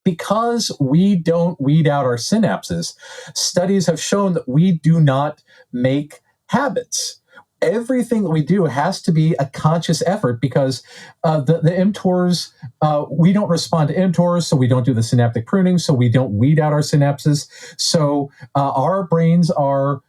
because we don't weed out our synapses, studies have shown that we do not make habits. Everything that we do has to be a conscious effort because the mTORs, we don't respond to mTORs, so we don't do the synaptic pruning, so we don't weed out our synapses. So our brains are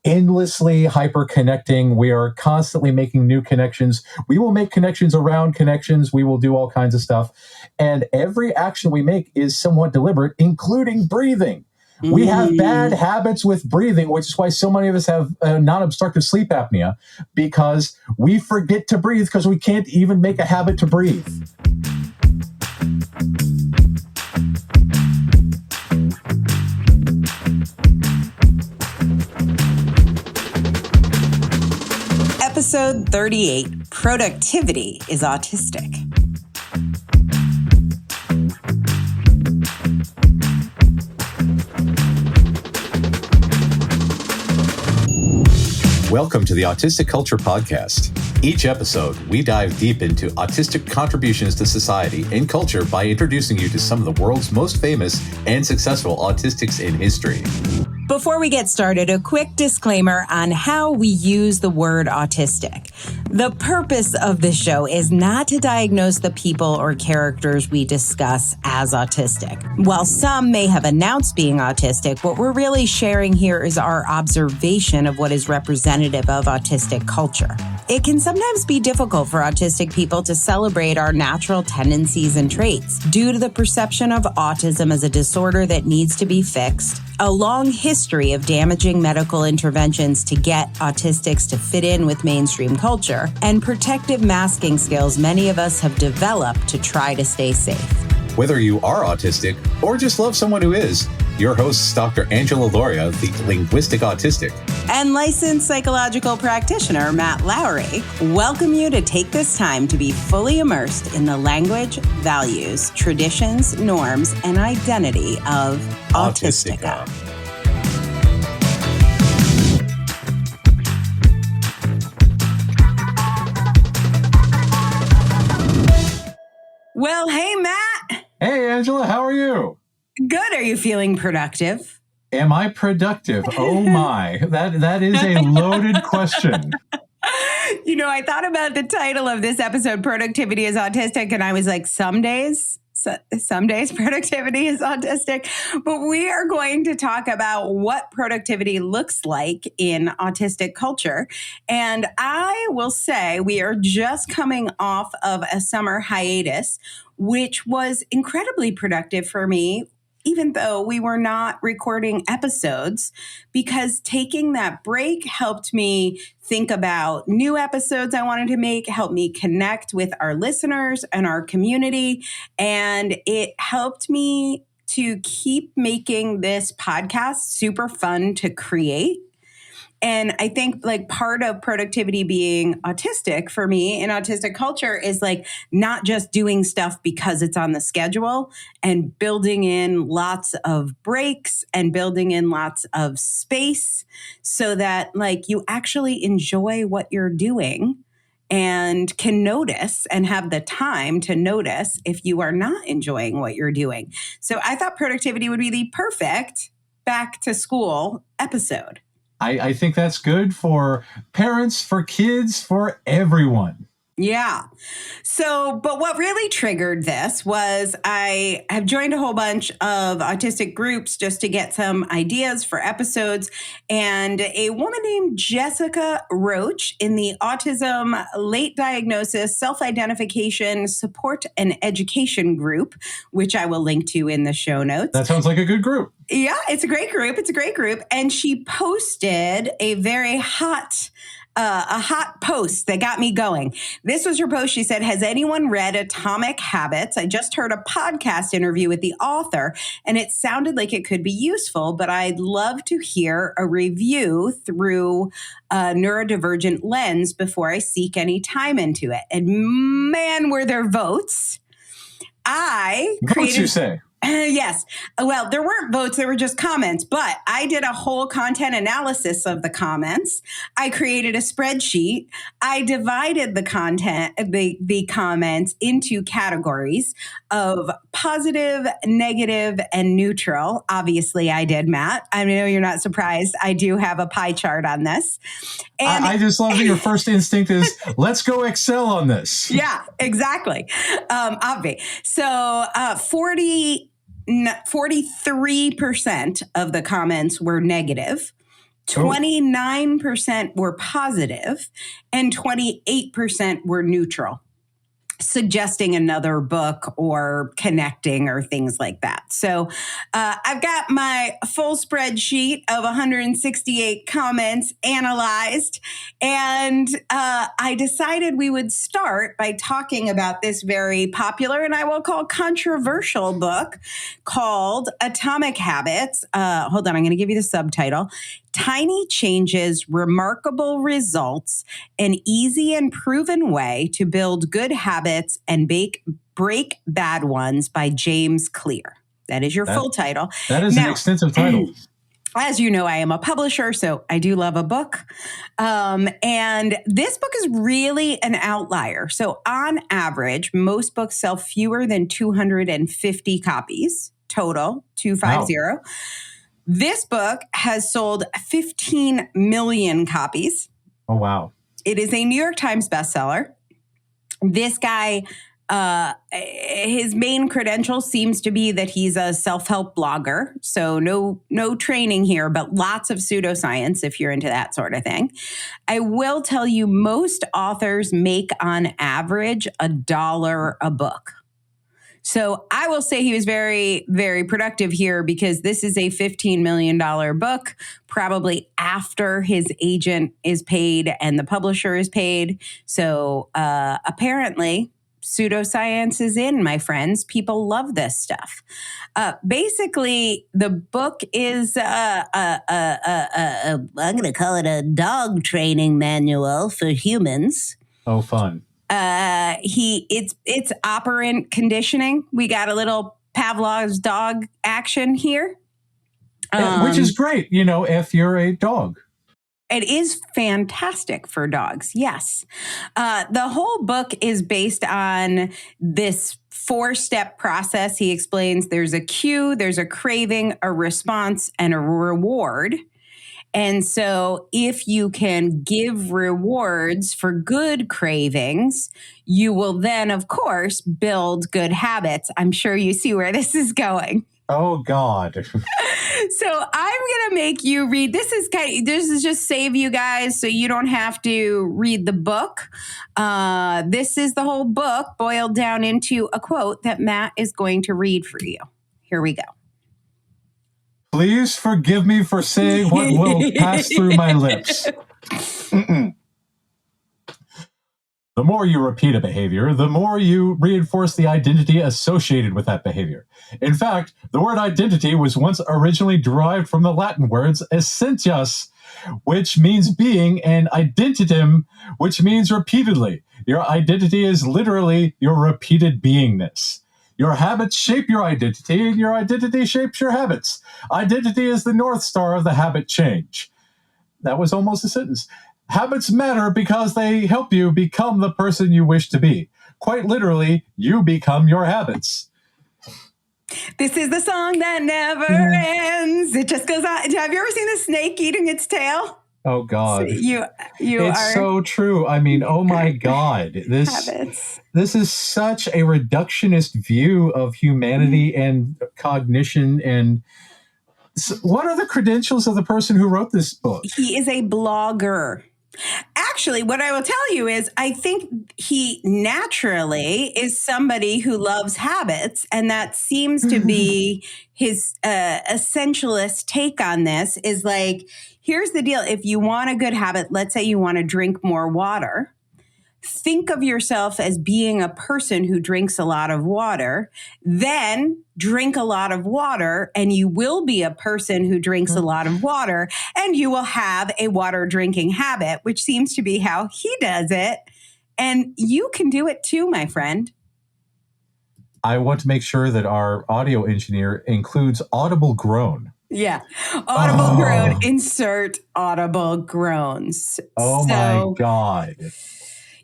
endlessly hyper-connecting. We are constantly making new connections. We will make connections around connections. We will do all kinds of stuff. And every action we make is somewhat deliberate, including breathing. We have bad habits with breathing, which is why so many of us have non-obstructive sleep apnea, because we forget to breathe because we can't even make a habit to breathe. Episode 38, Productivity is Autistic. Welcome to the Autistic Culture Podcast. Each episode, we dive deep into autistic contributions to society and culture by introducing you to some of the world's most famous and successful autistics in history. Before we get started, a quick disclaimer on how we use the word autistic. The purpose of this show is not to diagnose the people or characters we discuss as autistic. While some may have announced being autistic, what we're really sharing here is our observation of what is representative of autistic culture. It can sometimes be difficult for autistic people to celebrate our natural tendencies and traits due to the perception of autism as a disorder that needs to be fixed, a long history of damaging medical interventions to get autistics to fit in with mainstream culture, and protective masking skills many of us have developed to try to stay safe. Whether you are autistic or just love someone who is, your hosts, Dr. Angela Loria, the linguistic autistic, and licensed psychological practitioner Matt Lowry, welcome you to take this time to be fully immersed in the language, values, traditions, norms, and identity of Autistica. Well, hey, Matt. Hey, Angela, how are you? Good. Are you feeling productive? Am I productive? Oh my, that is a loaded question. You know, I thought about the title of this episode, Productivity is Autistic, and I was like, some days productivity is autistic. But we are going to talk about what productivity looks like in autistic culture. And I will say we are just coming off of a summer hiatus, which was incredibly productive for me, even though we were not recording episodes, because taking that break helped me think about new episodes I wanted to make, helped me connect with our listeners and our community. And it helped me to keep making this podcast super fun to create. And I think like part of productivity being autistic for me in autistic culture is like not just doing stuff because it's on the schedule and building in lots of breaks and building in lots of space so that like you actually enjoy what you're doing and can notice and have the time to notice if you are not enjoying what you're doing. So I thought productivity would be the perfect back to school episode. I think that's good for parents, for kids, for everyone. Yeah. So, but what really triggered this was I have joined a whole bunch of autistic groups just to get some ideas for episodes. And a woman named Jessica Roach in the Autism Late Diagnosis Self-Identification Support and Education Group, which I will link to in the show notes. That sounds like a good group. Yeah, it's a great group. It's a great group. And she posted a very hot post that got me going. This was her post. She said, has anyone read Atomic Habits? I just heard a podcast interview with the author, and it sounded like it could be useful, but I'd love to hear a review through a neurodivergent lens before I seek any time into it. And man, were there votes. Votes, you say? Yes. Well, there weren't votes. There were just comments, but I did a whole content analysis of the comments. I created a spreadsheet. I divided the content, the comments into categories of positive, negative, and neutral. Obviously, I did, Matt. I know you're not surprised. I do have a pie chart on this. And I just love that your first instinct is, let's go Excel on this. yeah, exactly. Obvi. So 43% of the comments were negative. 29% were positive, and 28% were neutral, suggesting another book or connecting or things like that. So I've got my full spreadsheet of 168 comments analyzed, and I decided we would start by talking about this very popular and I will call controversial book called Atomic Habits. Hold on, I'm going to give you the subtitle. Tiny Changes, Remarkable Results, an Easy and Proven Way to Build Good Habits and Break Bad Ones by James Clear. That is your full title. That is an extensive title. As you know, I am a publisher, so I do love a book. And this book is really an outlier. So on average, most books sell fewer than 250 copies total, 250. Wow. This book has sold 15 million copies. Oh, wow. It is a New York Times bestseller. This guy, his main credential seems to be that he's a self-help blogger. So no training here, but lots of pseudoscience if you're into that sort of thing. I will tell you, most authors make on average $1 a book. So I will say he was very, very productive here because this is a $15 million book, probably after his agent is paid and the publisher is paid. So apparently pseudoscience is in, my friends. People love this stuff. Basically, the book is, I'm going to call it a dog training manual for humans. Oh, fun. It's operant conditioning. We got a little Pavlov's dog action here. Which is great, if you're a dog. It is fantastic for dogs, yes. The whole book is based on this 4-step process. He explains there's a cue, there's a craving, a response, and a reward. And so if you can give rewards for good cravings, you will then, of course, build good habits. I'm sure you see where this is going. Oh, God. So I'm going to make you read. This is just save you guys so you don't have to read the book. This is the whole book boiled down into a quote that Matt is going to read for you. Here we go. Please forgive me for saying what will pass through my lips. The more you repeat a behavior, the more you reinforce the identity associated with that behavior. In fact, the word identity was once originally derived from the Latin words essentias, which means being, and identitem, which means repeatedly. Your identity is literally your repeated beingness. Your habits shape your identity, and your identity shapes your habits. Identity is the North Star of the habit change. That was almost a sentence. Habits matter because they help you become the person you wish to be. Quite literally, you become your habits. This is the song that never ends. It just goes on. Have you ever seen the snake eating its tail? Oh, God. So it's so true. I mean, oh, my God. This is such a reductionist view of humanity and cognition. And what are the credentials of the person who wrote this book? He is a blogger. Actually, what I will tell you is I think he naturally is somebody who loves habits, and that seems to be his essentialist take on this is like, here's the deal. If you want a good habit, let's say you want to drink more water, think of yourself as being a person who drinks a lot of water, then drink a lot of water, and you will be a person who drinks a lot of water, and you will have a water drinking habit, which seems to be how he does it. And you can do it too, my friend. I want to make sure that our audio engineer includes audible groan. Yeah. Audible groan. Insert audible groans. Oh, my God.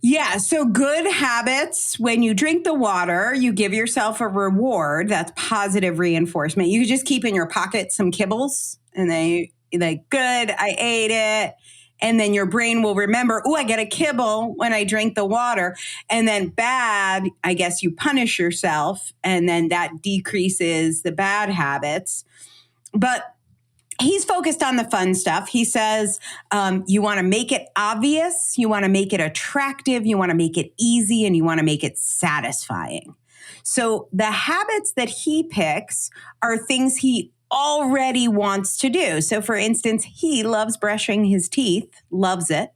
Yeah. So good habits, when you drink the water, you give yourself a reward. That's positive reinforcement. You just keep in your pocket some kibbles and then you're like, good, I ate it. And then your brain will remember, oh, I get a kibble when I drink the water. And then bad, I guess you punish yourself and then that decreases the bad habits. But he's focused on the fun stuff. He says you want to make it obvious, you want to make it attractive, you want to make it easy, and you want to make it satisfying. So the habits that he picks are things he already wants to do. So for instance, he loves brushing his teeth, loves it.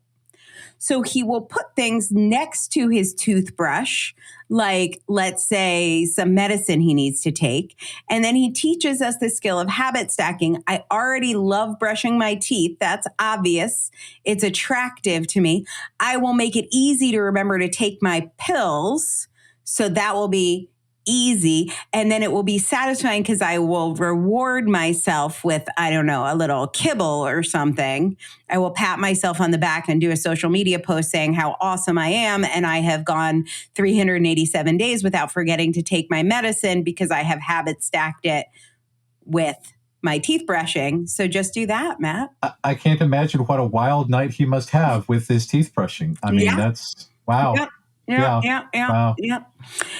So he will put things next to his toothbrush, like let's say some medicine he needs to take. And then he teaches us the skill of habit stacking. I already love brushing my teeth. That's obvious. It's attractive to me. I will make it easy to remember to take my pills. So that will be easy. And then it will be satisfying because I will reward myself with, I don't know, a little kibble or something. I will pat myself on the back and do a social media post saying how awesome I am. And I have gone 387 days without forgetting to take my medicine because I have habit stacked it with my teeth brushing. So just do that, Matt. I can't imagine what a wild night he must have with his teeth brushing. I mean, that's wow. Yeah. Wow.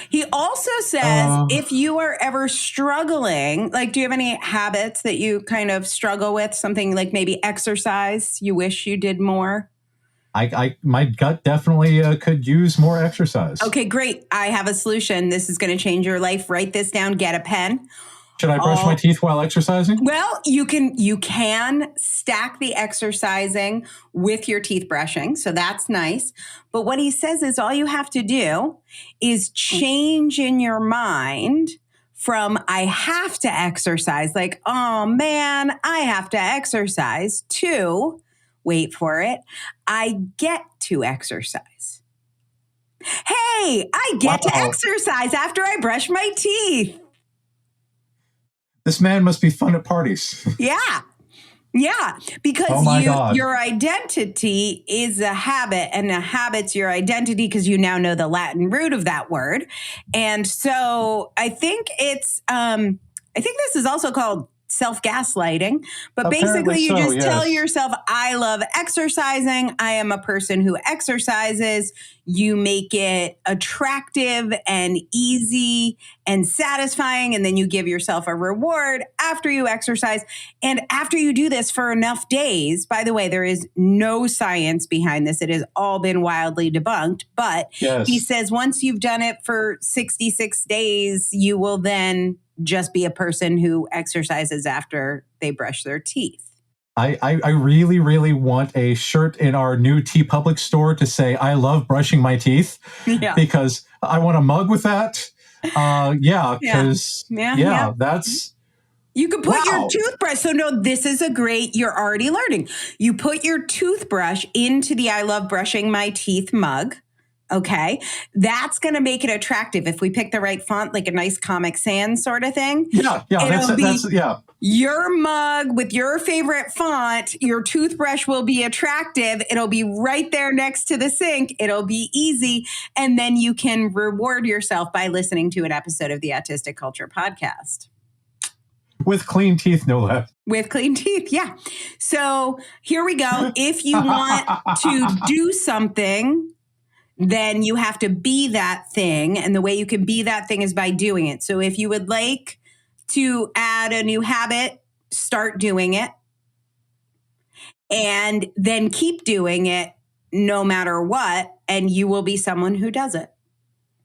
He also says if you are ever struggling, like, do you have any habits that you kind of struggle with? Something like maybe exercise you wish you did more? My gut definitely could use more exercise. Okay, great. I have a solution. This is going to change your life. Write this down. Get a pen. Should I brush my teeth while exercising? Well, you can stack the exercising with your teeth brushing. So that's nice. But what he says is all you have to do is change in your mind from I have to exercise, like, oh man, I have to exercise, to, wait for it, I get to exercise. Hey, I get to exercise after I brush my teeth. This man must be fun at parties. Yeah, because your identity is a habit, and a habit's your identity because you now know the Latin root of that word. And so I think this is also called self-gaslighting, but Apparently basically you just tell yes. yourself, I love exercising. I am a person who exercises. You make it attractive and easy and satisfying. And then you give yourself a reward after you exercise. And after you do this for enough days, by the way, there is no science behind this. It has all been wildly debunked. But he says once you've done it for 66 days, you will then just be a person who exercises after they brush their teeth. I really, really want a shirt in our new TeePublic store to say, I love brushing my teeth, because I want a mug with that. That's... You could put your toothbrush. So no, this is you're already learning. You put your toothbrush into the I love brushing my teeth mug. Okay. That's going to make it attractive. If we pick the right font, like a nice Comic Sans sort of thing. Your mug with your favorite font, your toothbrush will be attractive. It'll be right there next to the sink. It'll be easy. And then you can reward yourself by listening to an episode of the Autistic Culture Podcast. With clean teeth, no less. With clean teeth, yeah. So here we go. If you want to do something, then you have to be that thing. And the way you can be that thing is by doing it. So if you would like to add a new habit, start doing it. And then keep doing it no matter what. And you will be someone who does it.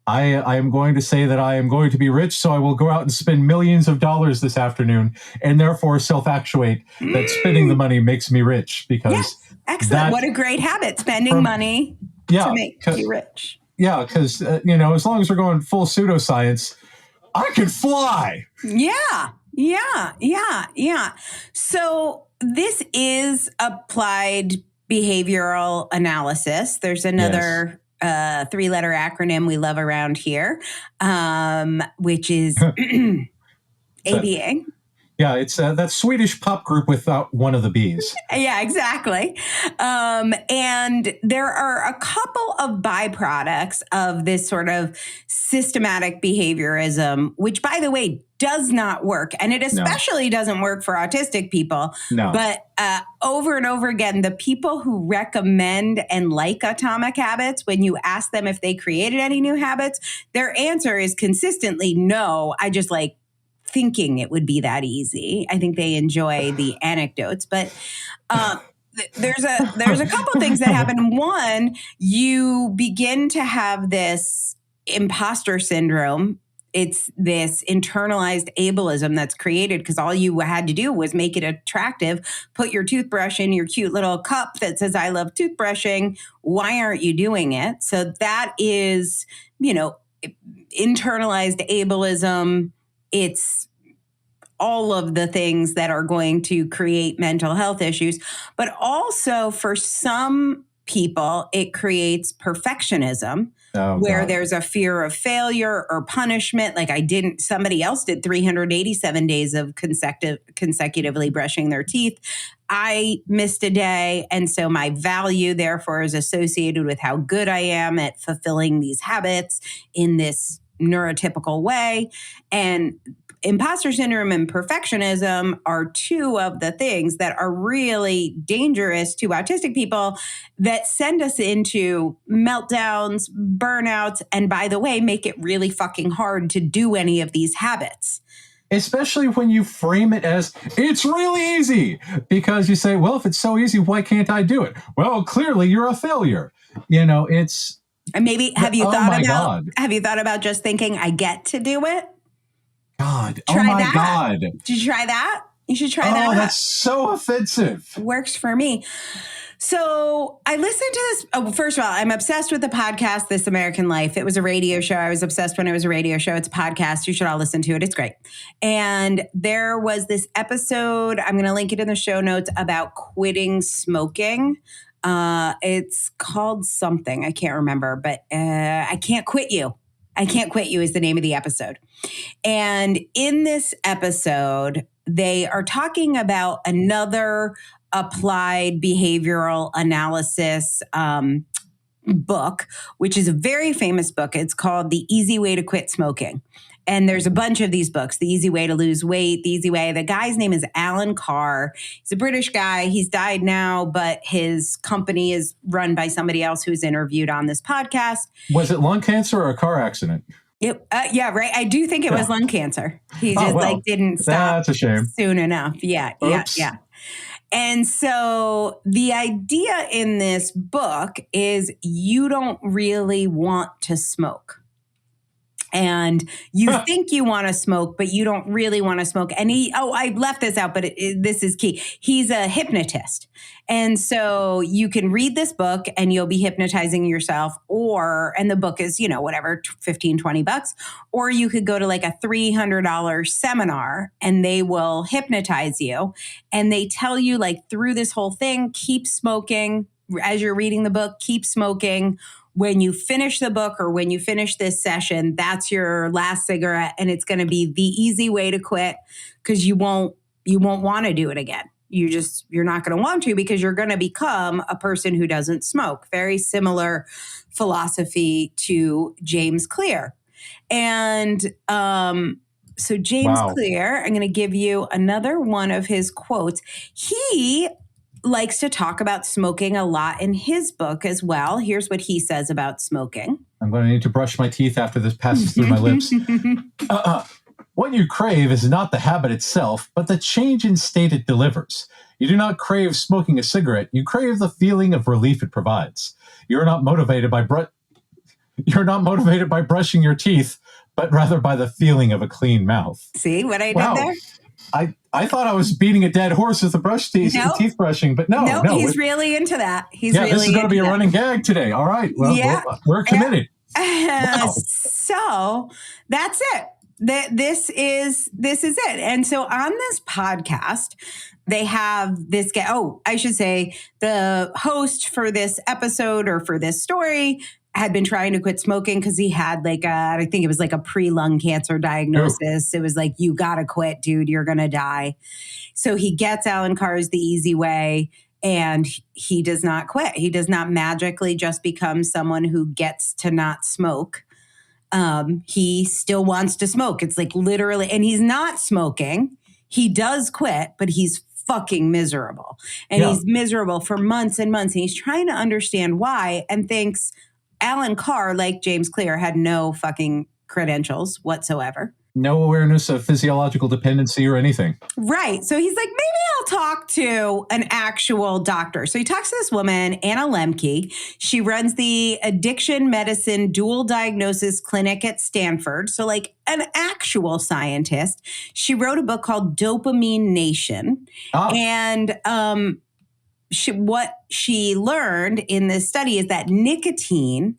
I am going to say that I am going to be rich, so I will go out and spend millions of dollars this afternoon, and therefore self-actuate that spending the money makes me rich. Because excellent. What a great habit, spending money to make you rich. Yeah, because, as long as we're going full pseudoscience, I can fly. Yeah. So this is applied behavioral analysis. There's another... three-letter acronym we love around here, which is ABA. Yeah, it's that Swedish pop group without one of the B's. Yeah, exactly. And there are a couple of byproducts of this sort of systematic behaviorism, which, by the way, does not work. And it especially doesn't work for autistic people. No. But over and over again, the people who recommend and like atomic habits, when you ask them if they created any new habits, their answer is consistently no. I just like thinking it would be that easy. I think they enjoy the anecdotes, but there's a couple things that happen. One, you begin to have this imposter syndrome. It's this internalized ableism that's created because all you had to do was make it attractive. Put your toothbrush in your cute little cup that says, I love toothbrushing. Why aren't you doing it? So that is, internalized ableism. It's all of the things that are going to create mental health issues. But also for some people, it creates perfectionism. Where God. There's a fear of failure or punishment. Like somebody else did 387 days of consecutively brushing their teeth. I missed a day. And so my value therefore is associated with how good I am at fulfilling these habits in this neurotypical way. And imposter syndrome and perfectionism are two of the things that are really dangerous to autistic people that send us into meltdowns, burnouts, and by the way, make it really fucking hard to do any of these habits. Especially when you frame it as, it's really easy. Because you say, well, if it's so easy, why can't I do it? Well, clearly you're a failure. It's... And maybe have you thought about just thinking, I get to do it? God. Try my that. God. Did you try that? You should try that. Oh, that's so offensive. It works for me. So I listened to this. Oh, first of all, I'm obsessed with the podcast, This American Life. It was a radio show. I was obsessed when it was a radio show. It's a podcast. You should all listen to it. It's great. And there was this episode, I'm going to link it in the show notes, about quitting smoking. It's called something. I can't remember, but I Can't Quit You. I Can't Quit You is the name of the episode. And in this episode, they are talking about another applied behavioral analysis book, which is a very famous book. It's called The Easy Way to Quit Smoking. And there's a bunch of these books, The Easy Way to Lose Weight, The Easy Way. The guy's name is Alan Carr. He's a British guy. He's died now, but his company is run by somebody else who's interviewed on this podcast. Was it lung cancer or a car accident? Yeah, right. I do think it was lung cancer. He just didn't stop. That's a shame. Soon enough. Yeah. And so the idea in this book is you don't really want to smoke. And you think you want to smoke, but you don't really want to smoke. And I left this out, but this is key. He's a hypnotist. And so you can read this book and you'll be hypnotizing yourself and the book is, whatever, $15, $20, or you could go to like a $300 seminar and they will hypnotize you. And they tell you like through this whole thing, keep smoking as you're reading the book, keep smoking. When you finish the book or when you finish this session, that's your last cigarette. And it's going to be the easy way to quit because you won't want to do it again. You're not going to want to because you're going to become a person who doesn't smoke. Very similar philosophy to James Clear. And so James Clear, I'm going to give you another one of his quotes. He likes to talk about smoking a lot in his book as well. Here's what he says about smoking. I'm going to need to brush my teeth after this passes through my lips. What you crave is not the habit itself, but the change in state it delivers. You do not crave smoking a cigarette. You crave the feeling of relief it provides. You're not motivated by brushing your teeth, but rather by the feeling of a clean mouth. See what I did there? I thought I was beating a dead horse with the teeth brushing, but no. He's really into that. This is going to be a running gag today. All right. Well, we're committed. So that's it. This is it. And so on this podcast, they have this guy. Oh, I should say the host for this episode or for this story had been trying to quit smoking because he had I think it was like a pre-lung cancer diagnosis. It was like, you got to quit, dude. You're going to die. So he gets Alan Carr's The Easy Way, and he does not quit. He does not magically just become someone who gets to not smoke. He still wants to smoke. It's like literally, and he's not smoking. He does quit, but he's fucking miserable. And he's miserable for months and months. And he's trying to understand why, and thinks Alan Carr, like James Clear, had no fucking credentials whatsoever. No awareness of physiological dependency or anything. Right. So he's like, maybe I'll talk to an actual doctor. So he talks to this woman, Anna Lemke. She runs the addiction medicine dual diagnosis clinic at Stanford. So like an actual scientist. She wrote a book called Dopamine Nation. And what she learned in this study is that nicotine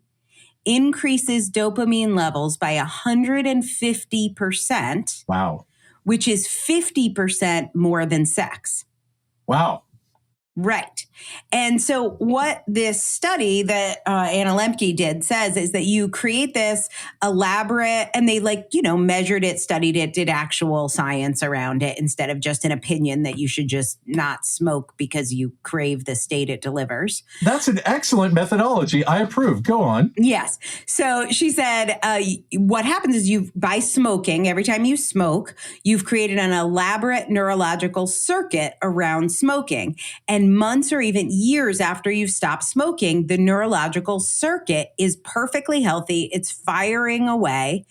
increases dopamine levels by 150%. Wow. Which is 50% more than sex. Wow. Right. And so what this study that Anna Lemke did says is that you create this elaborate, and they measured it, studied it, did actual science around it instead of just an opinion that you should just not smoke because you crave the state it delivers. That's an excellent methodology. I approve. Go on. Yes. So she said, what happens is by smoking, every time you smoke, you've created an elaborate neurological circuit around smoking. And months or even years after you've stopped smoking, the neurological circuit is perfectly healthy. It's firing away.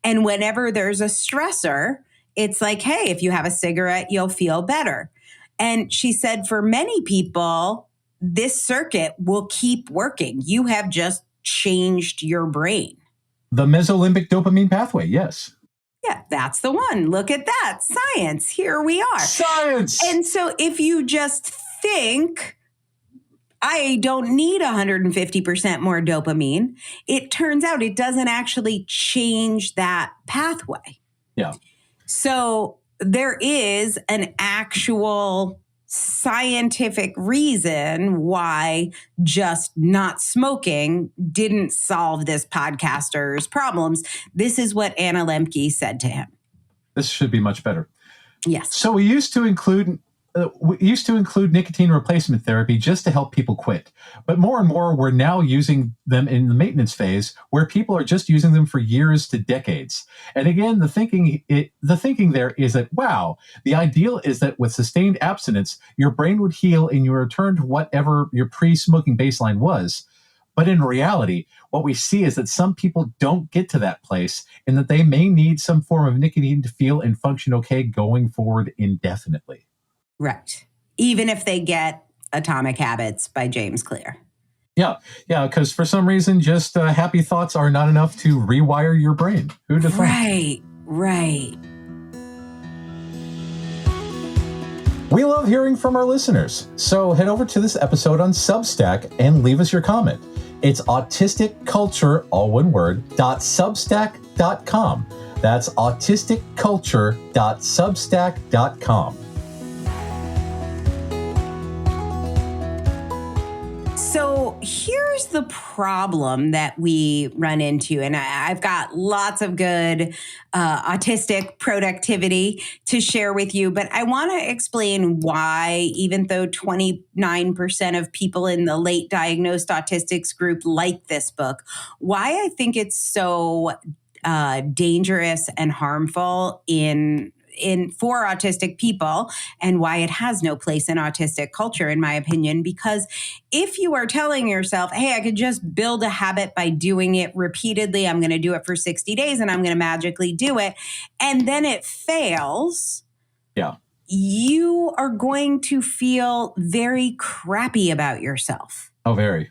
And whenever there's a stressor, it's like, hey, if you have a cigarette, you'll feel better. And she said for many people, this circuit will keep working. You have just changed your brain. The mesolimbic dopamine pathway, yes. Yeah, that's the one. Look at that. Science. Here we are. Science. And so if you just think, I don't need 150% more dopamine, it turns out it doesn't actually change that pathway. Yeah. So there is an actual scientific reason why just not smoking didn't solve this podcaster's problems. This is what Anna Lemke said to him. This should be much better. Yes. So we used to include nicotine replacement therapy just to help people quit. But more and more, we're now using them in the maintenance phase where people are just using them for years to decades. And again, the thinking there is that, wow, the ideal is that with sustained abstinence, your brain would heal and you return to whatever your pre-smoking baseline was. But in reality, what we see is that some people don't get to that place and that they may need some form of nicotine to feel and function okay going forward indefinitely. Right. Even if they get Atomic Habits by James Clear. Yeah, because for some reason, just happy thoughts are not enough to rewire your brain. Who'd have thought? Right. We love hearing from our listeners. So head over to this episode on Substack and leave us your comment. It's Autistic Culture, all one word, .substack.com. That's autisticculture.substack.com. So here's the problem that we run into, and I've got lots of good autistic productivity to share with you, but I want to explain why, even though 29% of people in the late diagnosed autistics group like this book, why I think it's so dangerous and harmful for autistic people, and why it has no place in autistic culture, in my opinion. Because if you are telling yourself, hey, I could just build a habit by doing it repeatedly, I'm going to do it for 60 days and I'm going to magically do it, and then it fails, you are going to feel very crappy about yourself. Oh, very.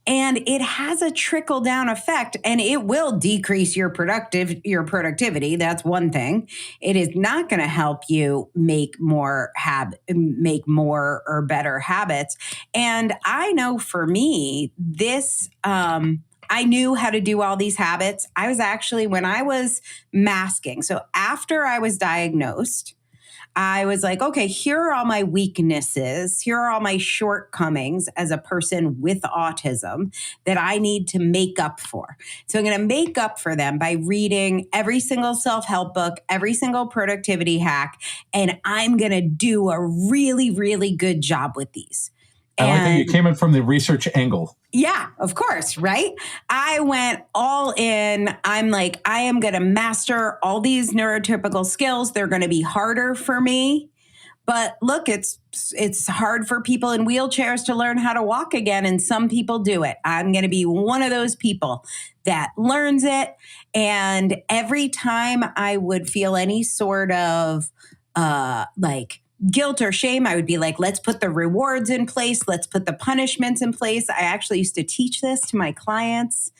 And it has a trickle down effect, and it will decrease your productivity. That's one thing. It is not going to help you make more or better habits. And I know for me, this, I knew how to do all these habits. I was actually, when I was masking, so after I was diagnosed, I was like, okay, here are all my weaknesses. Here are all my shortcomings as a person with autism that I need to make up for. So I'm going to make up for them by reading every single self-help book, every single productivity hack, and I'm going to do a really, really good job with these. I like that you came in from the research angle. Yeah, of course, right? I went all in. I'm like, I am going to master all these neurotypical skills. They're going to be harder for me. But look, it's hard for people in wheelchairs to learn how to walk again, and some people do it. I'm going to be one of those people that learns it. And every time I would feel any sort of like guilt or shame, I would be like, let's put the rewards in place. Let's put the punishments in place. I actually used to teach this to my clients,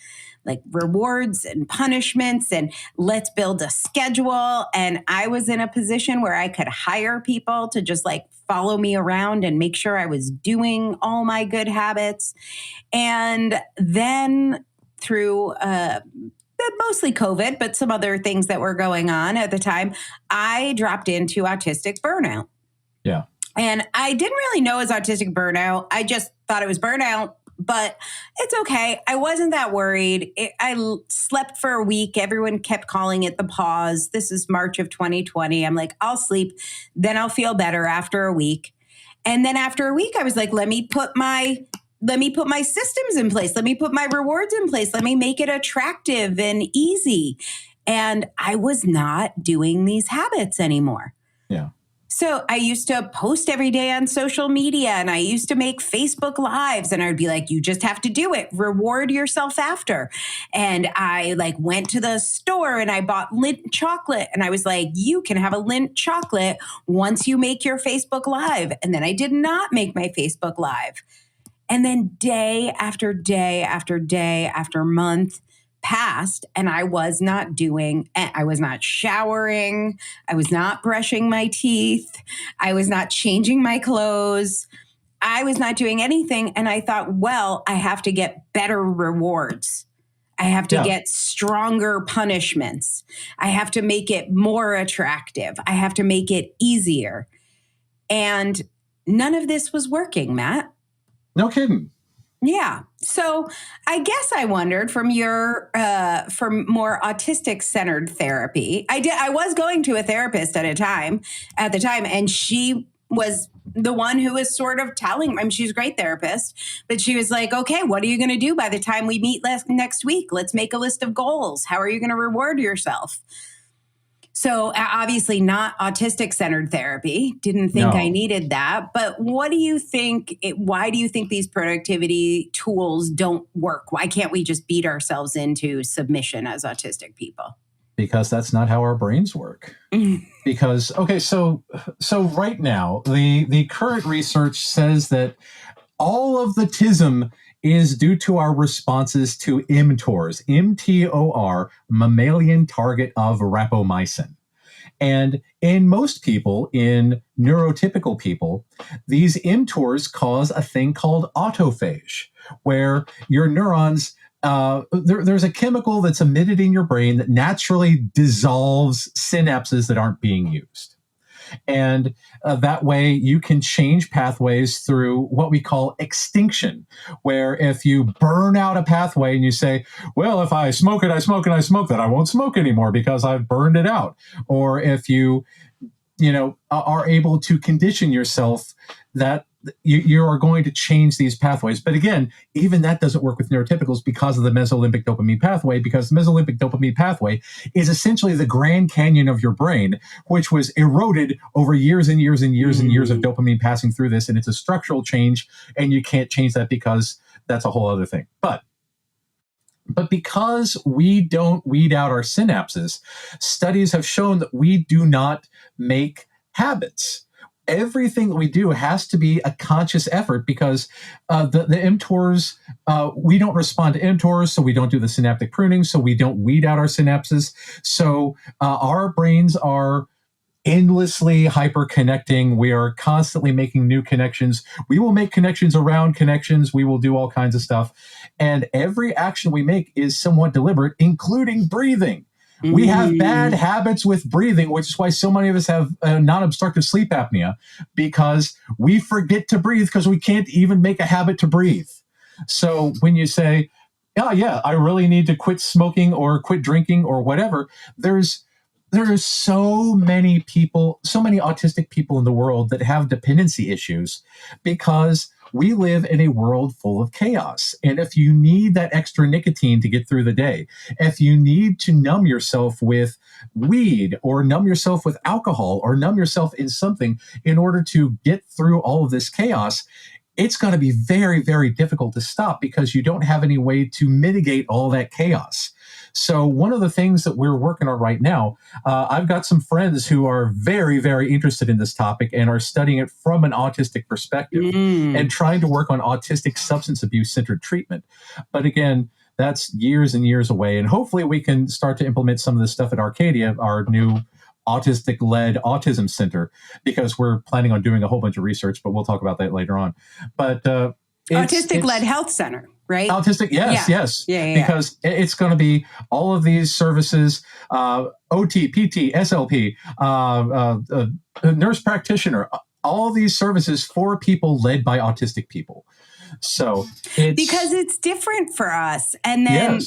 like rewards and punishments, and let's build a schedule. And I was in a position where I could hire people to just like follow me around and make sure I was doing all my good habits. And then through mostly COVID, but some other things that were going on at the time, I dropped into autistic burnout. Yeah. And I didn't really know it was autistic burnout. I just thought it was burnout, but it's okay. I wasn't that worried. I slept for a week. Everyone kept calling it the pause. This is March of 2020. I'm like, I'll sleep. Then I'll feel better after a week. And then after a week, I was like, let me put my systems in place. Let me put my rewards in place. Let me make it attractive and easy. And I was not doing these habits anymore. Yeah. So I used to post every day on social media, and I used to make Facebook Lives, and I'd be like, you just have to do it. Reward yourself after. And I like went to the store and I bought Lindt chocolate, and I was like, you can have a Lindt chocolate once you make your Facebook Live. And then I did not make my Facebook Live. And then day after day after day after month passed, and I was not showering. I was not brushing my teeth. I was not changing my clothes. I was not doing anything. And I thought, well, I have to get better rewards. I have to get stronger punishments. I have to make it more attractive. I have to make it easier. And none of this was working, Matt. No kidding. Yeah. So I guess I wondered from your from more autistic centered therapy. I was going to a therapist at the time, and she was the one who was sort of telling. I mean, she's a great therapist, but she was like, "Okay, what are you going to do by the time we meet next week? Let's make a list of goals. How are you going to reward yourself?" So obviously not autistic-centered therapy. Didn't think I needed that. But what do you think? Why do you think these productivity tools don't work? Why can't we just beat ourselves into submission as autistic people? Because that's not how our brains work. Because, okay, so right now, the current research says that all of the TISM is due to our responses to mTORs, mTOR, mammalian target of rapamycin. And in most people, in neurotypical people, these mTORs cause a thing called autophagy, where your neurons, there's a chemical that's emitted in your brain that naturally dissolves synapses that aren't being used. And that way you can change pathways through what we call extinction, where if you burn out a pathway and you say, well, if I smoke it, I smoke it, I smoke that, I won't smoke anymore because I've burned it out. Or if you are able to condition yourself that you are going to change these pathways. But again, even that doesn't work with neurotypicals because of the mesolimbic dopamine pathway, because the mesolimbic dopamine pathway is essentially the Grand Canyon of your brain, which was eroded over years and years and years and years of dopamine passing through this. And it's a structural change, and you can't change that because that's a whole other thing. But because we don't weed out our synapses, studies have shown that we do not make habits. Everything that we do has to be a conscious effort because the mTORs, we don't respond to mTORs, so we don't do the synaptic pruning, so we don't weed out our synapses. So our brains are endlessly hyper-connecting. We are constantly making new connections. We will make connections around connections. We will do all kinds of stuff. And every action we make is somewhat deliberate, including breathing. We have bad habits with breathing, which is why so many of us have non-obstructive sleep apnea, because we forget to breathe because we can't even make a habit to breathe. So when you say, yeah, I really need to quit smoking or quit drinking or whatever, there are so many people, so many autistic people in the world that have dependency issues because we live in a world full of chaos. And if you need that extra nicotine to get through the day, if you need to numb yourself with weed or numb yourself with alcohol or numb yourself in something in order to get through all of this chaos, it's going to be very, very difficult to stop because you don't have any way to mitigate all that chaos. So one of the things that we're working on right now, I've got some friends who are very, very interested in this topic and are studying it from an autistic perspective and trying to work on autistic substance abuse-centered treatment. But again, that's years and years away. And hopefully we can start to implement some of this stuff at Arcadia, our new autistic-led autism center, because we're planning on doing a whole bunch of research, but we'll talk about that later on. But autistic-led health center, right? Autistic, yes. Yeah. Because it's going to be all of these services, OT, PT, SLP, nurse practitioner, all these services for people led by autistic people. So because it's different for us. And then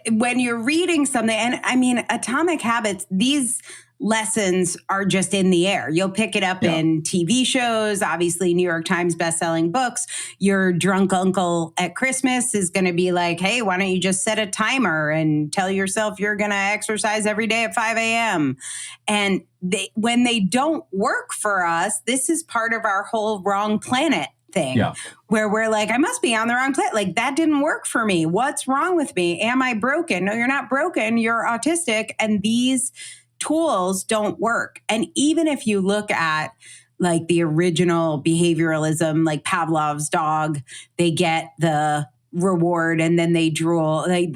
when you're reading something, and I mean, Atomic Habits, these lessons are just in the air. You'll pick it up in TV shows, obviously New York Times bestselling books. Your drunk uncle at Christmas is going to be like, hey, why don't you just set a timer and tell yourself you're going to exercise every day at 5 a.m. And when they don't work for us, this is part of our whole wrong planet thing where we're like, I must be on the wrong planet. Like, that didn't work for me. What's wrong with me? Am I broken? No, you're not broken. You're autistic. And these tools don't work. And even if you look at like the original behavioralism, like Pavlov's dog, they get the reward and then they drool. They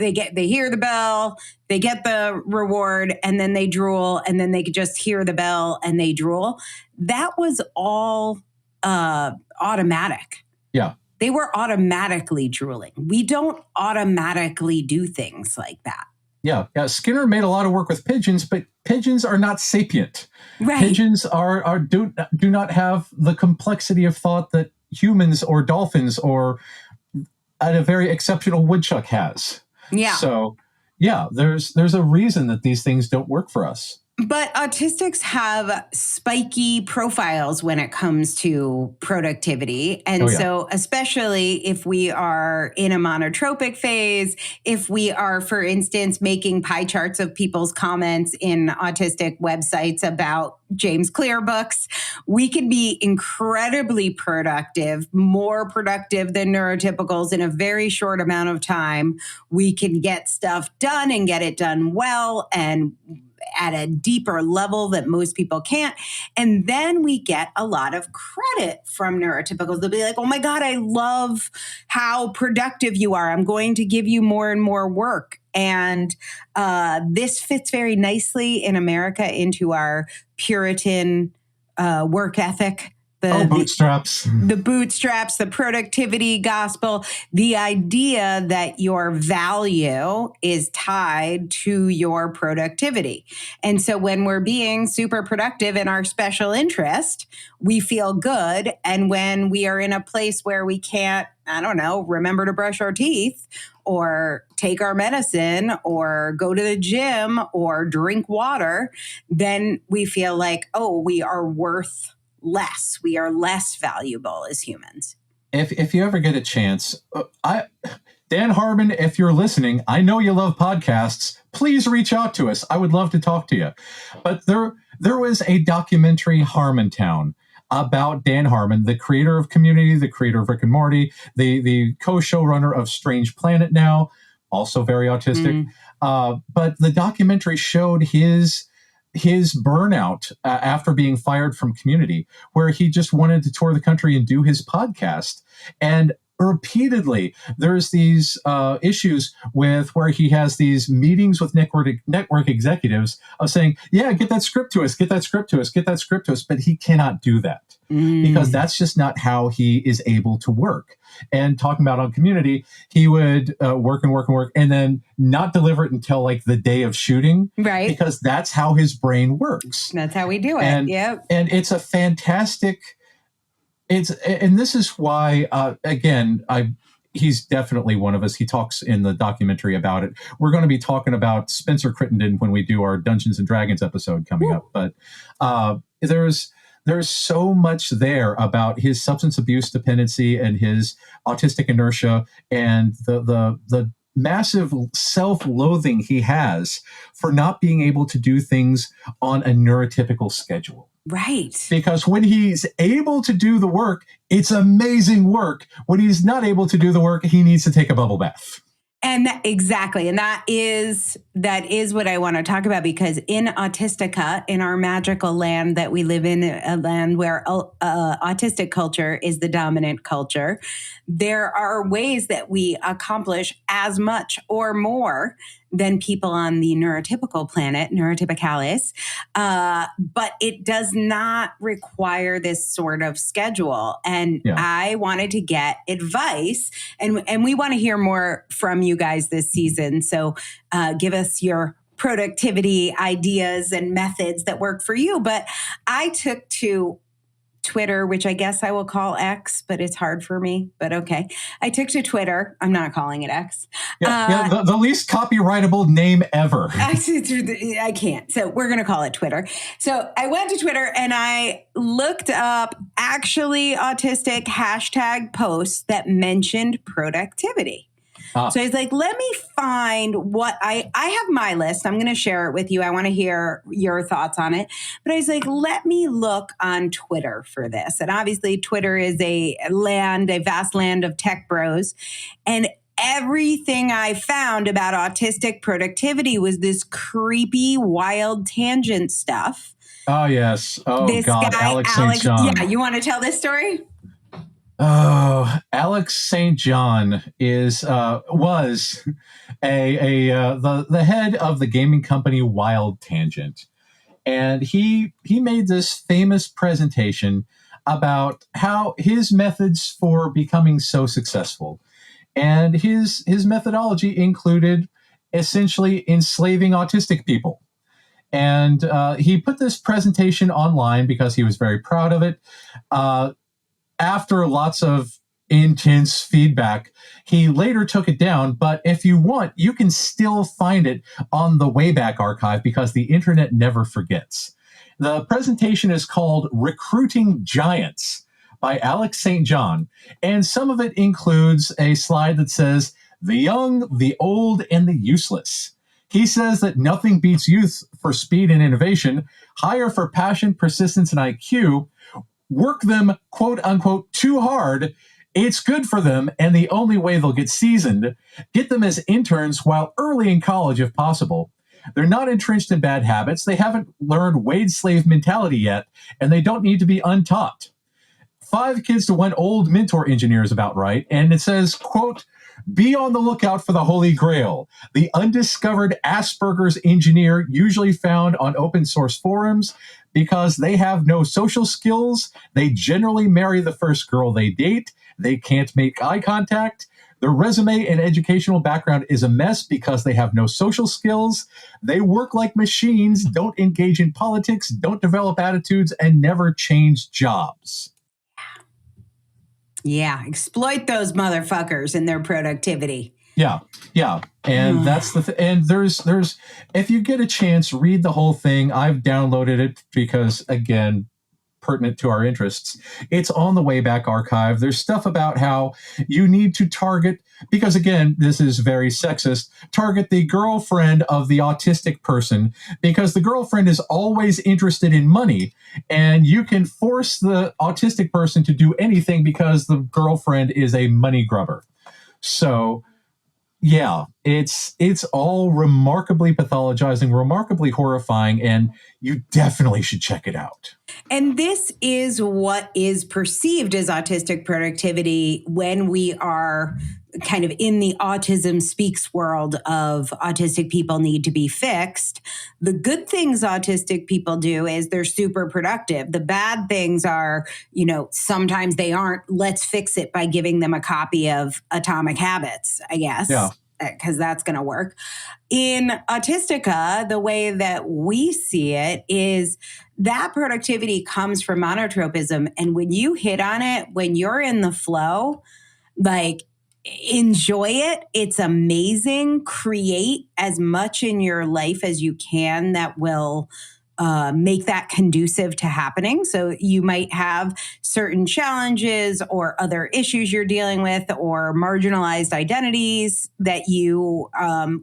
hear the bell, they get the reward, and then they drool, and then they could just hear the bell and they drool. That was all automatic. Yeah. They were automatically drooling. We don't automatically do things like that. Yeah. Skinner made a lot of work with pigeons, but pigeons are not sapient. Right. Pigeons do not have the complexity of thought that humans or dolphins or a very exceptional woodchuck has. Yeah. So, there's a reason that these things don't work for us. But autistics have spiky profiles when it comes to productivity. And so especially if we are in a monotropic phase, if we are, for instance, making pie charts of people's comments in autistic websites about James Clear books, we can be incredibly productive, more productive than neurotypicals in a very short amount of time. We can get stuff done and get it done well and at a deeper level that most people can't. And then we get a lot of credit from neurotypicals. They'll be like, oh my God, I love how productive you are. I'm going to give you more and more work. And this fits very nicely in America into our Puritan work ethic. Bootstraps. The bootstraps, the productivity gospel, the idea that your value is tied to your productivity. And so when we're being super productive in our special interest, we feel good. And when we are in a place where we can't, remember to brush our teeth or take our medicine or go to the gym or drink water, then we feel like, we are worth less. We are less valuable as humans. If you ever get a chance, Dan Harmon, if you're listening, I know you love podcasts. Please reach out to us. I would love to talk to you. But there was a documentary, Harmontown, about Dan Harmon, the creator of Community, the creator of Rick and Morty, the co-showrunner of Strange Planet now, also very autistic. But the documentary showed his burnout after being fired from Community, where he just wanted to tour the country and do his podcast. And repeatedly. There's these issues with where he has these meetings with network executives of saying, yeah, get that script to us, get that script to us, get that script to us. But he cannot do that because that's just not how he is able to work. And talking about on Community, he would work and work and work and then not deliver it until like the day of shooting. Right. Because that's how his brain works. That's how we do it. And, yep. And it's a fantastic... And this is why, again, he's definitely one of us. He talks in the documentary about it. We're going to be talking about Spencer Crittenden when we do our Dungeons and Dragons episode coming up. But there's so much there about his substance abuse dependency and his autistic inertia and the massive self-loathing he has for not being able to do things on a neurotypical schedule. Right. Because when he's able to do the work, it's amazing work. When he's not able to do the work, he needs to take a bubble bath. And exactly. And that is what I want to talk about, because in Autistica, in our magical land that we live in, a land where autistic culture is the dominant culture, there are ways that we accomplish as much or more than people on the neurotypical planet, neurotypicalis. But it does not require this sort of schedule. And I wanted to get advice, and we want to hear more from you guys this season. So give us your productivity ideas and methods that work for you. But I took to Twitter, which I guess I will call X, but it's hard for me. But okay. I took to Twitter. I'm not calling it X. The least copyrightable name ever. I can't. So we're going to call it Twitter. So I went to Twitter and I looked up actually autistic hashtag posts that mentioned productivity. So I was like, let me find what I have my list. I'm going to share it with you. I want to hear your thoughts on it. But I was like, let me look on Twitter for this. And obviously Twitter is a vast land of tech bros. And everything I found about autistic productivity was this creepy, wild tangent stuff. Oh, yes. Oh, this God. guy, Alex St. John. Yeah, you want to tell this story? Oh, Alex St. John was the head of the gaming company Wild Tangent, and he made this famous presentation about how his methods for becoming so successful, and his methodology included essentially enslaving autistic people. And he put this presentation online because he was very proud of it. After lots of intense feedback, he later took it down. But if you want, you can still find it on the Wayback Archive because the internet never forgets. The presentation is called Recruiting Giants by Alex St. John. And some of it includes a slide that says, the young, the old, and the useless. He says that nothing beats youth for speed and innovation, hire for passion, persistence, and IQ. Work them, quote unquote, too hard. It's good for them, and the only way they'll get seasoned. Get them as interns while early in college, if possible. They're not entrenched in bad habits. They haven't learned wage slave mentality yet, and they don't need to be untaught. 5 kids to 1 old mentor engineer is about right. And it says, quote, be on the lookout for the Holy Grail, the undiscovered Asperger's engineer usually found on open source forums. Because they have no social skills, they generally marry the first girl they date, they can't make eye contact, their resume and educational background is a mess because they have no social skills, they work like machines, don't engage in politics, don't develop attitudes, and never change jobs. Yeah, exploit those motherfuckers and their productivity. Yeah. And that's and there's if you get a chance, read the whole thing. I've downloaded it because, again, pertinent to our interests. It's on the Wayback Archive. There's stuff about how you need to target, because again, this is very sexist, target the girlfriend of the autistic person, because the girlfriend is always interested in money, and you can force the autistic person to do anything because the girlfriend is a money grubber. So Yeah, it's all remarkably pathologizing, remarkably horrifying, and you definitely should check it out. And this is what is perceived as autistic productivity when we are kind of in the autism speaks world of autistic people need to be fixed. The good things autistic people do is they're super productive. The bad things are, sometimes they aren't. Let's fix it by giving them a copy of Atomic Habits, I guess. Yeah. Because that's going to work. In Autistica, the way that we see it is that productivity comes from monotropism. And when you hit on it, when you're in the flow, like enjoy it. It's amazing. Create as much in your life as you can that will make that conducive to happening. So you might have certain challenges or other issues you're dealing with or marginalized identities that you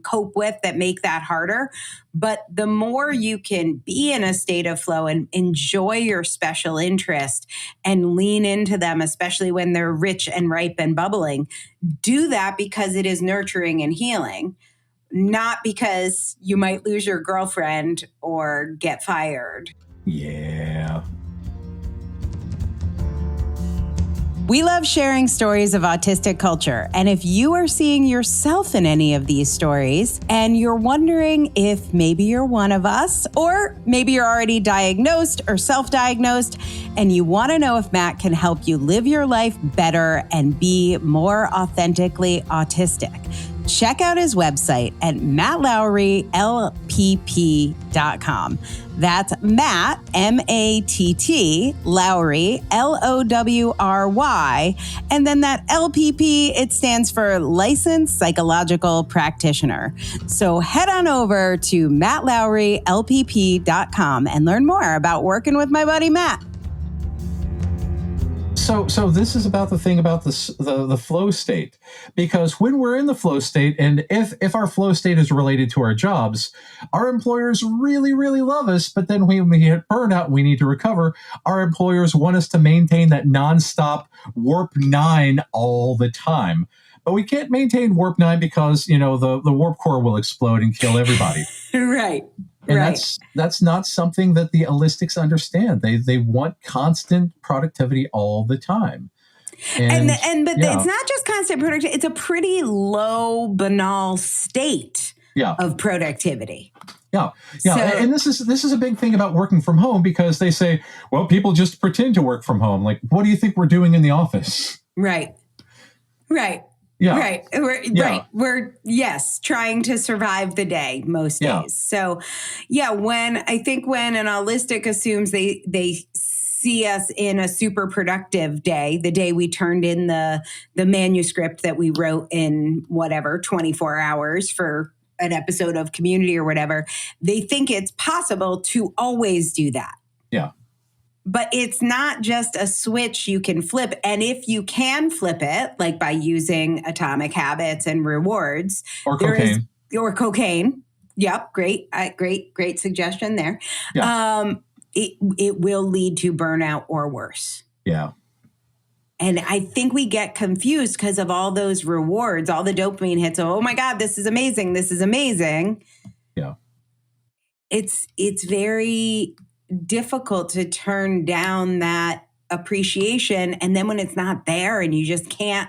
cope with that make that harder. But the more you can be in a state of flow and enjoy your special interest and lean into them, especially when they're rich and ripe and bubbling, do that because it is nurturing and healing. Not because you might lose your girlfriend or get fired. Yeah. We love sharing stories of autistic culture. And if you are seeing yourself in any of these stories and you're wondering if maybe you're one of us, or maybe you're already diagnosed or self-diagnosed, and you want to know if Matt can help you live your life better and be more authentically autistic, check out his website at mattlowrylpp.com. That's Matt, M-A-T-T, Lowry, L-O-W-R-Y. And then that LPP, it stands for Licensed Psychological Practitioner. So head on over to mattlowrylpp.com and learn more about working with my buddy Matt. So this is about the thing about the flow state, because when we're in the flow state, and if our flow state is related to our jobs, our employers really, really love us. But then when we hit burnout, we need to recover. Our employers want us to maintain that nonstop warp 9 all the time. But we can't maintain warp 9 because, the warp core will explode and kill everybody. Right. And right. that's not something that the Aulistics understand. They want constant productivity all the time. But it's not just constant productivity. It's a pretty low, banal state of productivity. Yeah. And this is a big thing about working from home, because they say, well, people just pretend to work from home. Like, what do you think we're doing in the office? Right. Yeah. Right. We're trying to survive the day most days. So when an Aulistic assumes they see us in a super productive day, the day we turned in the manuscript that we wrote in 24 hours for an episode of Community or whatever, they think it's possible to always do that. Yeah. But it's not just a switch you can flip. And if you can flip it, like by using Atomic Habits and rewards. Or cocaine. Or cocaine. Yep. Great suggestion there. Yeah. It will lead to burnout or worse. Yeah. And I think we get confused because of all those rewards, all the dopamine hits. Oh my God, this is amazing. This is amazing. Yeah. It's very difficult to turn down that appreciation. And then when it's not there and you just can't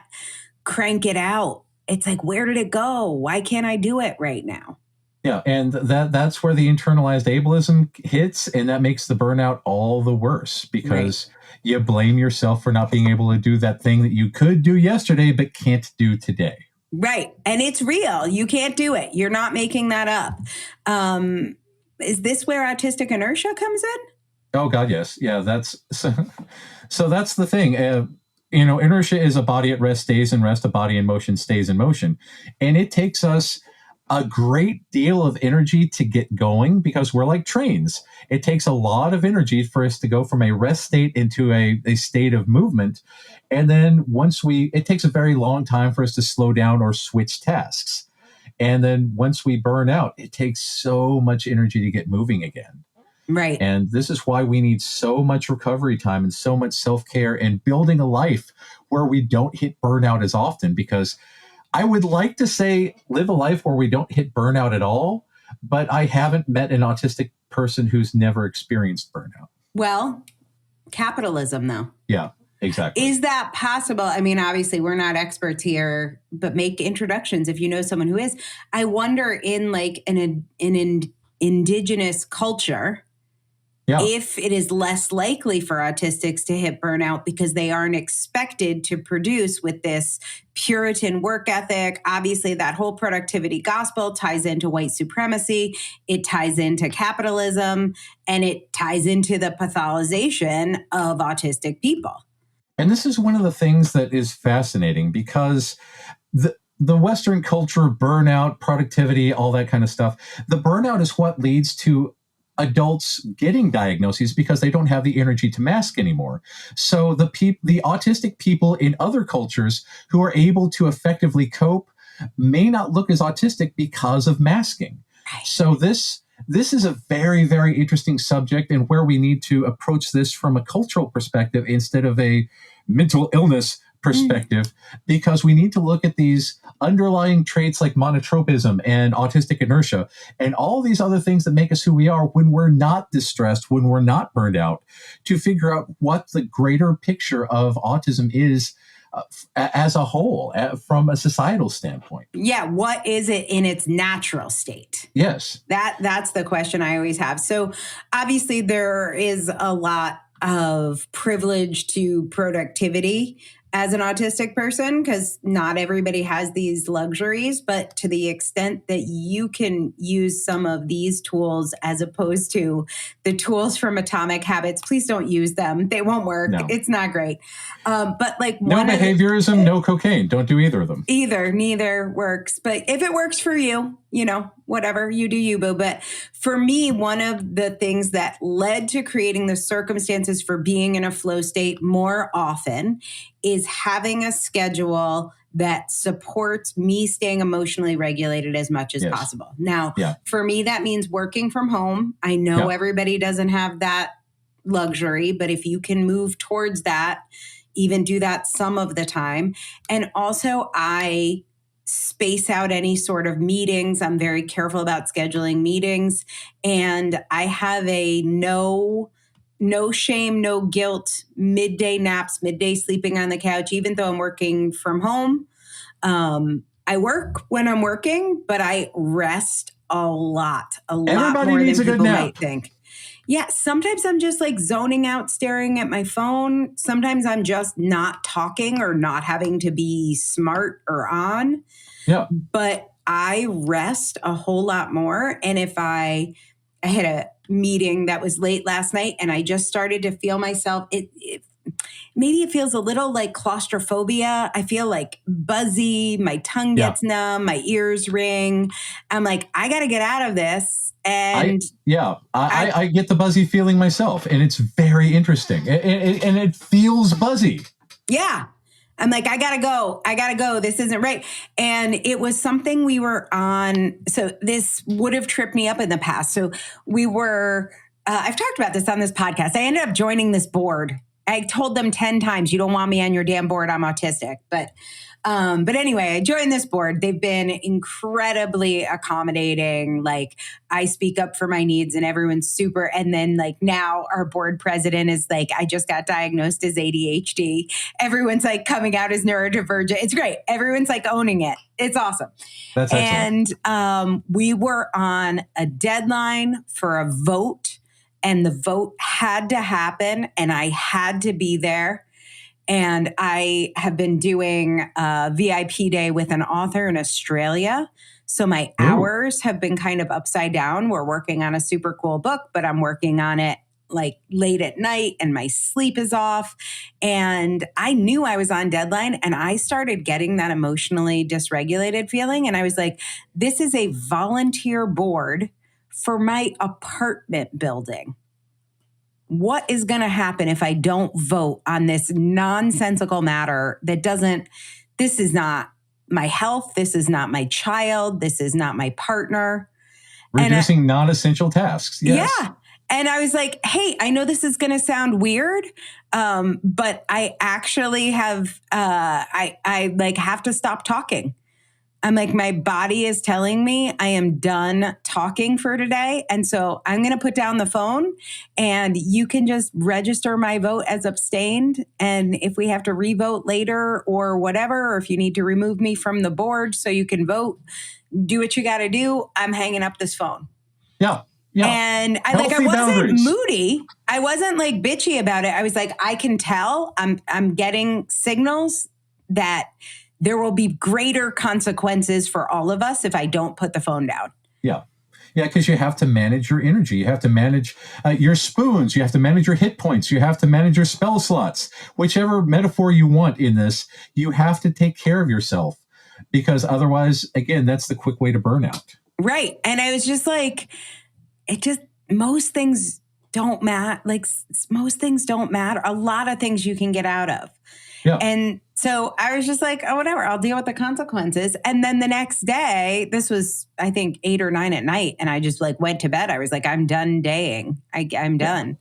crank it out, it's like, where did it go? Why can't I do it right now? Yeah. And that's where the internalized ableism hits. And that makes the burnout all the worse, because you blame yourself for not being able to do that thing that you could do yesterday, but can't do today. Right. And it's real. You can't do it. You're not making that up. Is this where autistic inertia comes in? Oh God, yes. Yeah, that's so that's the thing. Inertia is a body at rest stays in rest, a body in motion stays in motion. And it takes us a great deal of energy to get going, because we're like trains. It takes a lot of energy for us to go from a rest state into a state of movement. And then it takes a very long time for us to slow down or switch tasks. And then once we burn out, it takes so much energy to get moving again. Right. And this is why we need so much recovery time and so much self-care and building a life where we don't hit burnout as often, because I would like to say live a life where we don't hit burnout at all, but I haven't met an autistic person who's never experienced burnout. Well, capitalism, though. Yeah, exactly. Is that possible? I mean, obviously, we're not experts here, but make introductions if you know someone who is. I wonder in like an indigenous culture, if it is less likely for autistics to hit burnout because they aren't expected to produce with this Puritan work ethic. Obviously, that whole productivity gospel ties into white supremacy. It ties into capitalism, and it ties into the pathologization of autistic people. And this is one of the things that is fascinating because the Western culture, burnout, productivity, all that kind of stuff, the burnout is what leads to adults getting diagnoses because they don't have the energy to mask anymore. So the autistic people in other cultures who are able to effectively cope may not look as autistic because of masking. So this is a very, very interesting subject, and where we need to approach this from a cultural perspective instead of a mental illness perspective, because we need to look at these underlying traits like monotropism and autistic inertia and all these other things that make us who we are when we're not distressed, when we're not burned out, to figure out what the greater picture of autism is as a whole, from a societal standpoint. Yeah, what is it in its natural state? Yes. That's the question I always have. So obviously there is a lot of privilege to productivity as an autistic person, because not everybody has these luxuries, but to the extent that you can use some of these tools as opposed to the tools from Atomic Habits, please don't use them. They won't work. No. It's not great. But like no behaviorism, no cocaine. Don't do either of them. Neither works. But if it works for you, whatever, you do you, boo. But for me, one of the things that led to creating the circumstances for being in a flow state more often is having a schedule that supports me staying emotionally regulated as much as possible. Now, for me, that means working from home. I know everybody doesn't have that luxury, but if you can move towards that, even do that some of the time. And also, I space out any sort of meetings. I'm very careful about scheduling meetings. And I have a no shame, no guilt, midday naps, midday sleeping on the couch, even though I'm working from home. I work when I'm working, but I rest a lot Everybody more needs than a people good nap. might think. Yeah, sometimes I'm just like zoning out, staring at my phone. Sometimes I'm just not talking or not having to be smart or on. Yeah. But I rest a whole lot more. And if I had a meeting that was late last night and I just started to feel myself, maybe it feels a little like claustrophobia. I feel like buzzy, my tongue gets numb, my ears ring. I'm like, I got to get out of this. And I get the buzzy feeling myself, and it's very interesting. And it feels buzzy. Yeah. I'm like, I gotta go. This isn't right. And it was something we were on. So this would have tripped me up in the past. So we were, I've talked about this on this podcast. I ended up joining this board. I told them 10 times, you don't want me on your damn board. I'm autistic. But anyway, I joined this board. They've been incredibly accommodating. Like, I speak up for my needs and everyone's super. And then like now our board president is like, I just got diagnosed as ADHD. Everyone's like coming out as neurodivergent. It's great. Everyone's like owning it. It's awesome. That's excellent. And we were on a deadline for a vote, and the vote had to happen and I had to be there. And I have been doing a VIP day with an author in Australia. So my hours have been kind of upside down. We're working on a super cool book, but I'm working on it like late at night and my sleep is off. And I knew I was on deadline and I started getting that emotionally dysregulated feeling. And I was like, this is a volunteer board for my apartment building. What is going to happen if I don't vote on this nonsensical matter this is not my health. This is not my child. This is not my partner. Reducing non-essential tasks. Yes. Yeah. And I was like, hey, I know this is going to sound weird, but I actually have, I like have to stop talking. I'm like, my body is telling me I am done talking for today. And so I'm going to put down the phone and you can just register my vote as abstained. And if we have to revote later or whatever, or if you need to remove me from the board so you can vote, do what you got to do. I'm hanging up this phone. Yeah. Yeah. And I Healthy wasn't boundaries. moody. I wasn't like bitchy about it. I was like, I can tell I'm getting signals that there will be greater consequences for all of us if I don't put the phone down. Yeah. Yeah, because you have to manage your energy. You have to manage your spoons. You have to manage your hit points. You have to manage your spell slots. Whichever metaphor you want in this, you have to take care of yourself because otherwise, again, that's the quick way to burnout. Right. And I was just like, most things don't matter. Like most things don't matter. A lot of things you can get out of. Yeah. And so I was just like, oh, whatever, I'll deal with the consequences. And then the next day, this was, I think, 8 or 9 at night. And I just like went to bed. I was like, I'm done daying. I'm done.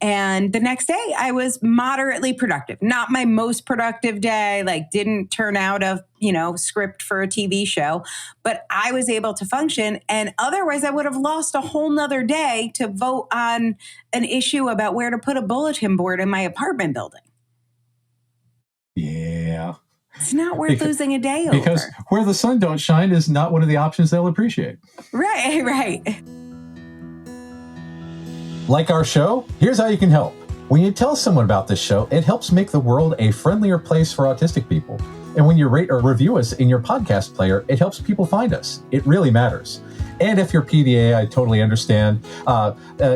And the next day I was moderately productive, not my most productive day, like didn't turn out a, script for a TV show, but I was able to function. And otherwise I would have lost a whole nother day to vote on an issue about where to put a bulletin board in my apartment building. Yeah. It's not worth losing a day over. Because where the sun don't shine is not one of the options they'll appreciate. Right. Like our show? Here's how you can help. When you tell someone about this show, it helps make the world a friendlier place for autistic people. And when you rate or review us in your podcast player, it helps people find us. It really matters. And if you're PDA, I totally understand.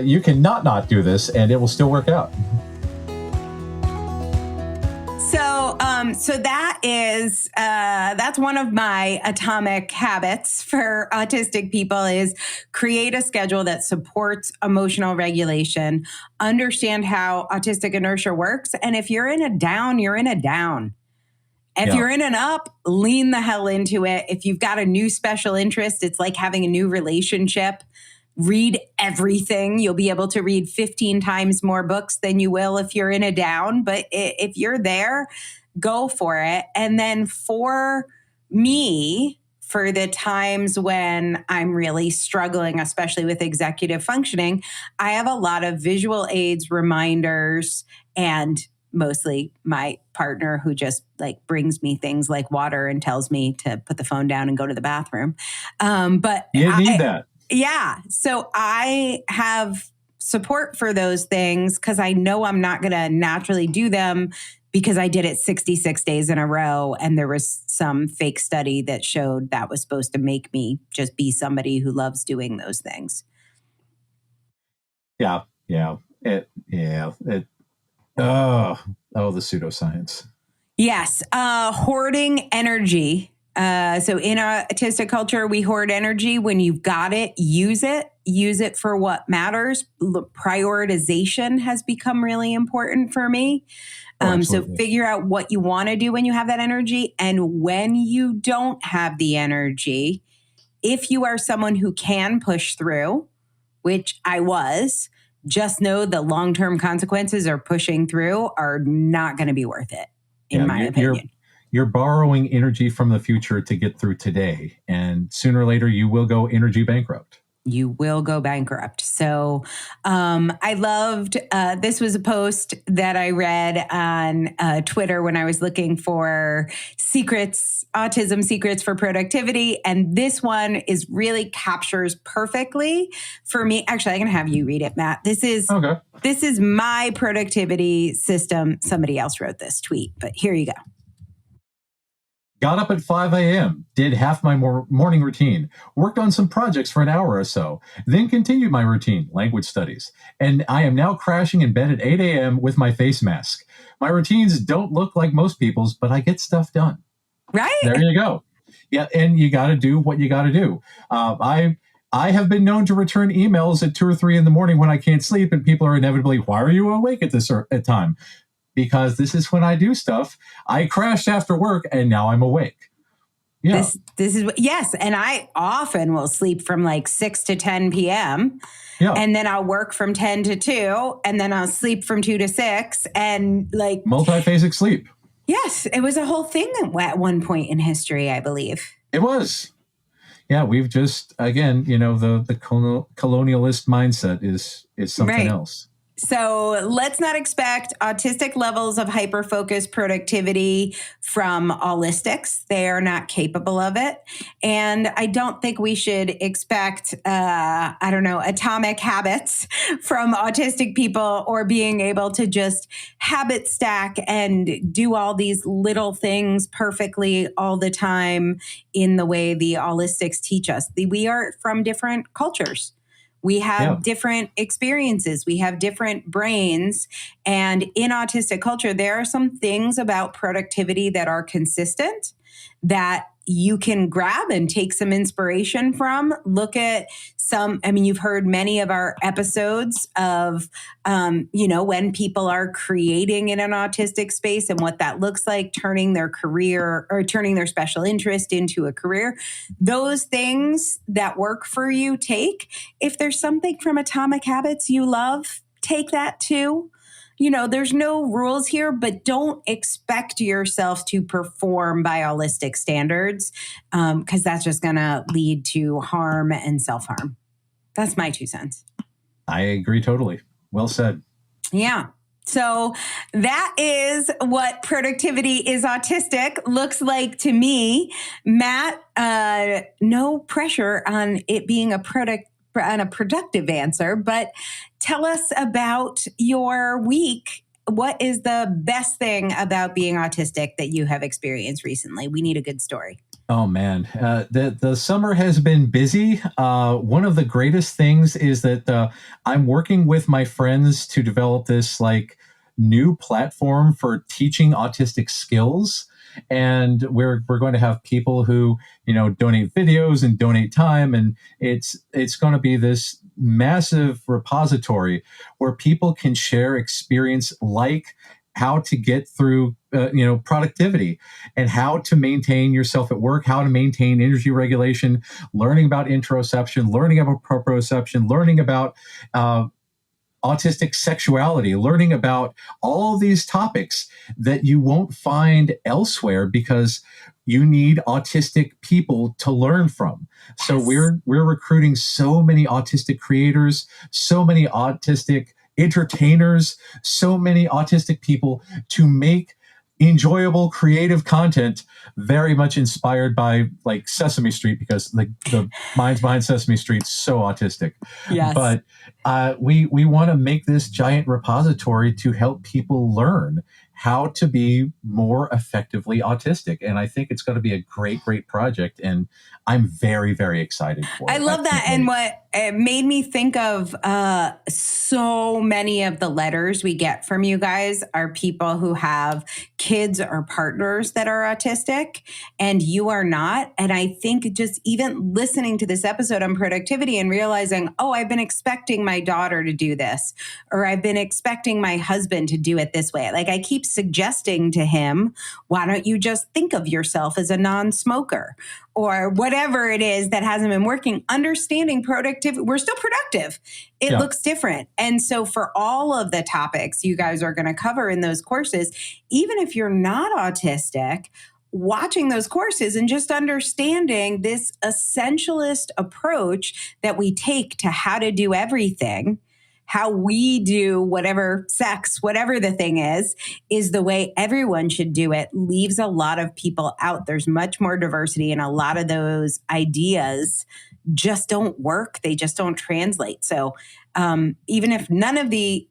You can not do this and it will still work out. So that is, that's one of my atomic habits for autistic people is create a schedule that supports emotional regulation, understand how autistic inertia works. And if you're in a down, you're in a down. If you're in an up, lean the hell into it. If you've got a new special interest, it's like having a new relationship. Read everything. You'll be able to read 15 times more books than you will if you're in a down. But if you're there, go for it. And then for me, for the times when I'm really struggling, especially with executive functioning, I have a lot of visual aids, reminders, and mostly my partner who just like brings me things like water and tells me to put the phone down and go to the bathroom. But you need that. Yeah. So I have support for those things because I know I'm not going to naturally do them because I did it 66 days in a row. And there was some fake study that showed that was supposed to make me just be somebody who loves doing those things. Yeah. The pseudoscience. Yes. Hoarding energy. So in our autistic culture, we hoard energy. When you've got it. Use it for what matters. Prioritization has become really important for me. So figure out what you want to do when you have that energy. And when you don't have the energy, if you are someone who can push through, which I was, just know the long-term consequences of pushing through are not going to be worth it, in my opinion. You're borrowing energy from the future to get through today. And sooner or later, you will go energy bankrupt. You will go bankrupt. So I loved, this was a post that I read on Twitter when I was looking for autism secrets for productivity. And this one really captures perfectly for me. Actually, I'm going to have you read it, Matt. This is my productivity system. Somebody else wrote this tweet, but here you go. Got up at 5 a.m., did half my morning routine, worked on some projects for an hour or so, then continued my routine, language studies. And I am now crashing in bed at 8 a.m. with my face mask. My routines don't look like most people's, but I get stuff done. Right? There you go. Yeah, and you got to do what you got to do. I have been known to return emails at 2 or 3 in the morning when I can't sleep, and people are inevitably, why are you awake at this time? Because this is when I do stuff. I crashed after work and now I'm awake. Yeah. This is yes. And I often will sleep from like 6 to 10 p.m. Yeah. And then I'll work from 10 to 2. And then I'll sleep from 2 to 6. And like multiphasic sleep. Yes. It was a whole thing at one point in history, I believe. It was. Yeah, we've just, again, the colonialist mindset is something Right. else. So let's not expect autistic levels of hyperfocus productivity from allistics. They are not capable of it. And I don't think we should expect, atomic habits from autistic people, or being able to just habit stack and do all these little things perfectly all the time in the way the allistics teach us. We are from different cultures. We have different experiences. We have different brains. And in autistic culture, there are some things about productivity that are consistent that you can grab and take some inspiration from. Look at you've heard many of our episodes of, when people are creating in an autistic space and what that looks like, turning their career or turning their special interest into a career. Those things that work for you, take. If there's something from Atomic Habits you love, take that too. There's no rules here, but don't expect yourself to perform by holistic standards, because that's just going to lead to harm and self-harm. That's my 2 cents. I agree totally. Well said. Yeah. So that is what productivity is autistic looks like to me. Matt, no pressure on it being a productive answer, but tell us about your week. What is the best thing about being autistic that you have experienced recently? We need a good story. Oh man, the summer has been busy. One of the greatest things is that I'm working with my friends to develop this new platform for teaching autistic skills. And we're going to have people who, donate videos and donate time. And it's going to be this massive repository where people can share experience, like how to get through, productivity, and how to maintain yourself at work, how to maintain energy regulation, learning about interoception, learning about proprioception, learning about autistic sexuality, learning about all these topics that you won't find elsewhere because you need autistic people to learn from. So we're recruiting so many autistic creators, so many autistic entertainers, so many autistic people to make enjoyable, creative content, very much inspired by Sesame Street, because the minds behind Sesame Street's so autistic. Yes. But we want to make this giant repository to help people learn how to be more effectively autistic. And I think it's going to be a great, great project. And I'm very, very excited for it. I love that. And what it made me think of, so many of the letters we get from you guys are people who have kids or partners that are autistic, and you are not. And I think just even listening to this episode on productivity and realizing, oh, I've been expecting my daughter to do this, or I've been expecting my husband to do it this way. I keep suggesting to him, why don't you just think of yourself as a non-smoker, or whatever it is that hasn't been working. Understanding productivity, we're still productive. It looks different. And so for all of the topics you guys are going to cover in those courses, even if you're not autistic, watching those courses and just understanding this essentialist approach that we take to how to do everything, how we do whatever sex, whatever the thing is the way everyone should do it, leaves a lot of people out. There's much more diversity, and a lot of those ideas just don't work. They just don't translate. So even if none of the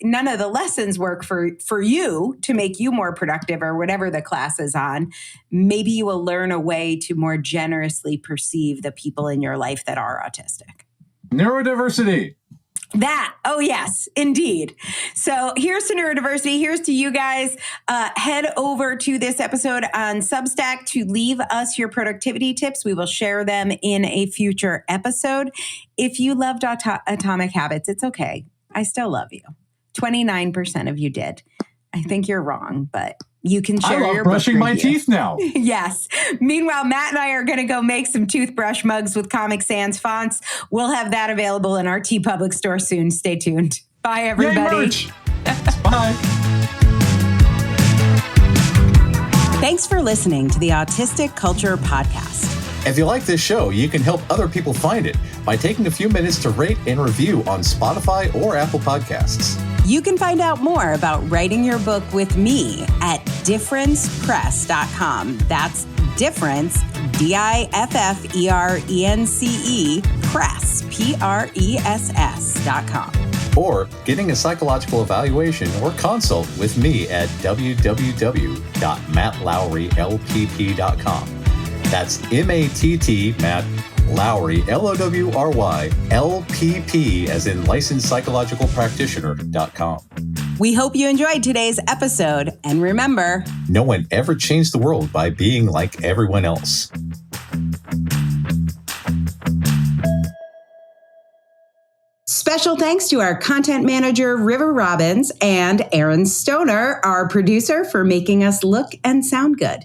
lessons work for you to make you more productive, or whatever the class is on, maybe you will learn a way to more generously perceive the people in your life that are autistic. Neurodiversity. That, oh yes, indeed. So here's to neurodiversity. Here's to you guys. Head over to this episode on Substack to leave us your productivity tips. We will share them in a future episode. If you loved Atomic Habits, it's okay. I still love you. 29% of you did. I think you're wrong, but you can share I love your brushing my teeth now. Yes. Meanwhile, Matt and I are going to go make some toothbrush mugs with Comic Sans fonts. We'll have that available in our TeePublic store soon. Stay tuned. Bye, everybody. Yay, merch. Bye. Thanks for listening to the Autistic Culture Podcast. If you like this show, you can help other people find it by taking a few minutes to rate and review on Spotify or Apple Podcasts. You can find out more about writing your book with me at differencepress.com. That's difference, DIFFERENCE, press, PRESS.com. Or getting a psychological evaluation or consult with me at www.mattlowrylpp.com. That's M-A-T-T, Matt Lowry, Lowry, LPP, as in licensed psychological practitioner.com. We hope you enjoyed today's episode. And remember, no one ever changed the world by being like everyone else. Special thanks to our content manager, River Robbins, and Aaron Stoner, our producer, for making us look and sound good.